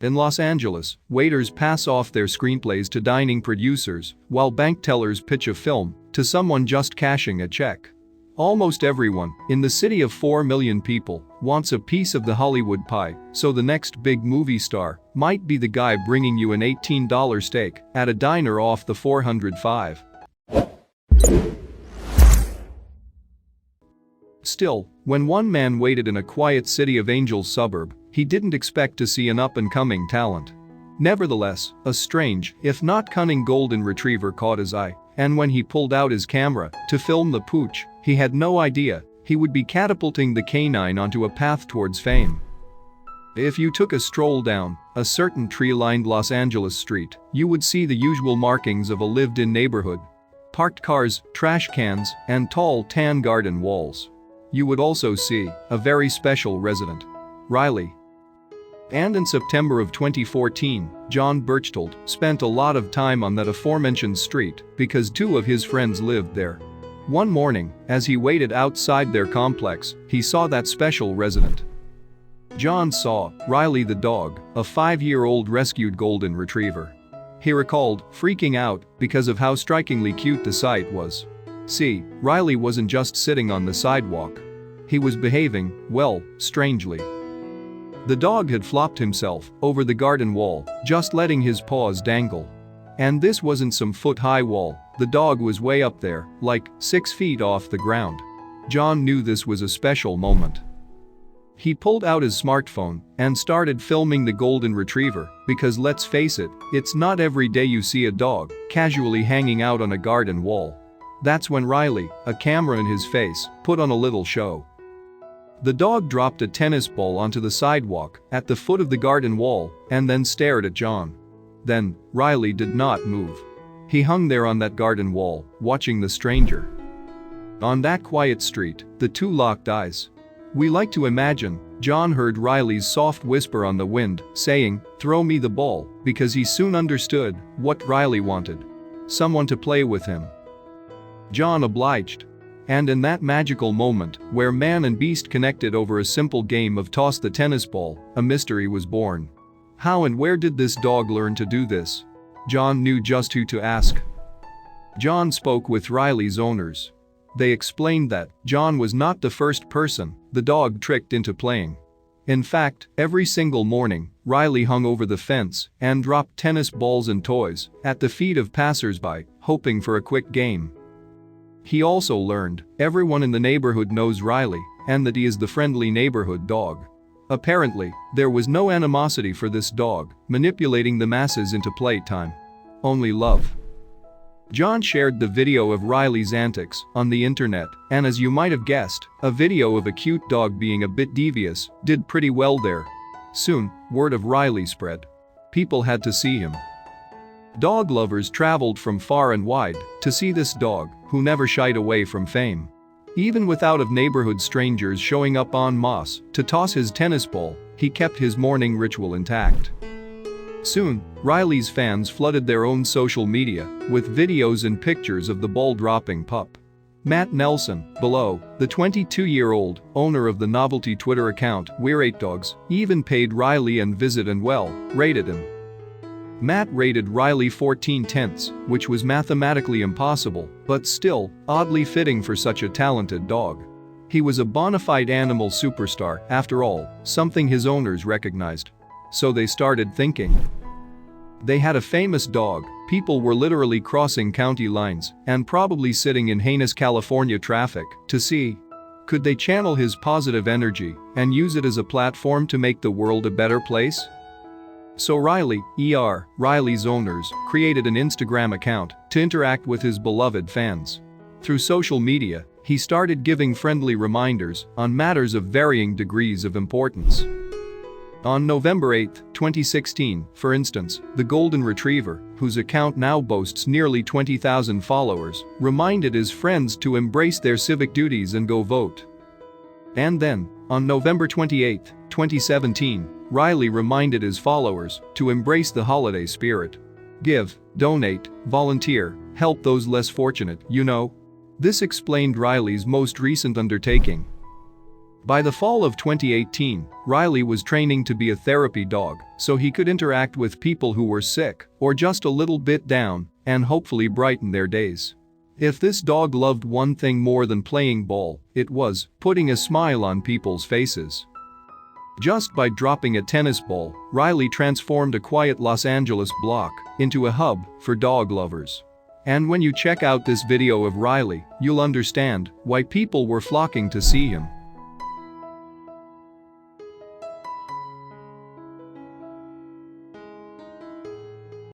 In Los Angeles, waiters pass off their screenplays to dining producers, while bank tellers pitch a film to someone just cashing a check. Almost everyone, in the city of 4 million people, wants a piece of the Hollywood pie, so the next big movie star might be the guy bringing you an $18 steak at a diner off the 405. Still, when one man waited in a quiet City of Angels suburb, he didn't expect to see an up-and-coming talent. Nevertheless, a strange, if not cunning golden retriever caught his eye, and when he pulled out his camera to film the pooch, he had no idea he would be catapulting the canine onto a path towards fame. If you took a stroll down a certain tree-lined Los Angeles street, you would see the usual markings of a lived-in neighborhood. Parked cars, trash cans, and tall tan garden walls. You would also see a very special resident. Riley. And in September of 2014, John Berchtold spent a lot of time on that aforementioned street because two of his friends lived there. One morning, as he waited outside their complex, he saw that special resident. John saw Riley the dog, a 5-year-old rescued golden retriever. He recalled freaking out because of how strikingly cute the sight was. See, Riley wasn't just sitting on the sidewalk. He was behaving, well, strangely. The dog had flopped himself over the garden wall, just letting his paws dangle. And this wasn't some foot-high wall, the dog was way up there, like 6 feet off the ground. John knew this was a special moment. He pulled out his smartphone and started filming the golden retriever because let's face it, it's not every day you see a dog casually hanging out on a garden wall. That's when Riley, a camera in his face, put on a little show. The dog dropped a tennis ball onto the sidewalk at the foot of the garden wall and then stared at John. Then, Riley did not move. He hung there on that garden wall, watching the stranger. On that quiet street, the two locked eyes. We like to imagine John heard Riley's soft whisper on the wind, saying, "Throw me the ball," because he soon understood what Riley wanted. Someone to play with him. John obliged. And in that magical moment, where man and beast connected over a simple game of toss the tennis ball, a mystery was born. How and where did this dog learn to do this? John knew just who to ask. John spoke with Riley's owners. They explained that John was not the first person the dog tricked into playing. In fact, every single morning, Riley hung over the fence and dropped tennis balls and toys at the feet of passers-by, hoping for a quick game. He also learned everyone in the neighborhood knows Riley and that he is the friendly neighborhood dog. Apparently, there was no animosity for this dog, manipulating the masses into playtime. Only love. John shared the video of Riley's antics on the internet, and as you might have guessed, a video of a cute dog being a bit devious did pretty well there. Soon, word of Riley spread. People had to see him. Dog lovers traveled from far and wide to see this dog, who never shied away from fame. Even without of neighborhood strangers showing up en masse to toss his tennis ball, he kept his morning ritual intact. Soon, Riley's fans flooded their own social media with videos and pictures of the ball-dropping pup. Matt Nelson, below, the 22-year-old owner of the novelty Twitter account We're 8 Dogs, even paid Riley and visit and well, rated him. Matt rated Riley 14/10, which was mathematically impossible, but still, oddly fitting for such a talented dog. He was a bona fide animal superstar, after all, something his owners recognized. So they started thinking. They had a famous dog, people were literally crossing county lines and probably sitting in heinous California traffic to see. Could they channel his positive energy and use it as a platform to make the world a better place? So Riley's owners, created an Instagram account to interact with his beloved fans. Through social media, he started giving friendly reminders on matters of varying degrees of importance. On November 8, 2016, for instance, the golden retriever, whose account now boasts nearly 20,000 followers, reminded his friends to embrace their civic duties and go vote. And then, on November 28, 2017, Riley reminded his followers to embrace the holiday spirit. Give, donate, volunteer, help those less fortunate, you know. This explained Riley's most recent undertaking. By the fall of 2018, Riley was training to be a therapy dog so he could interact with people who were sick or just a little bit down and hopefully brighten their days. If this dog loved one thing more than playing ball, it was putting a smile on people's faces. Just by dropping a tennis ball, Riley transformed a quiet Los Angeles block into a hub for dog lovers. And when you check out this video of Riley, you'll understand why people were flocking to see him.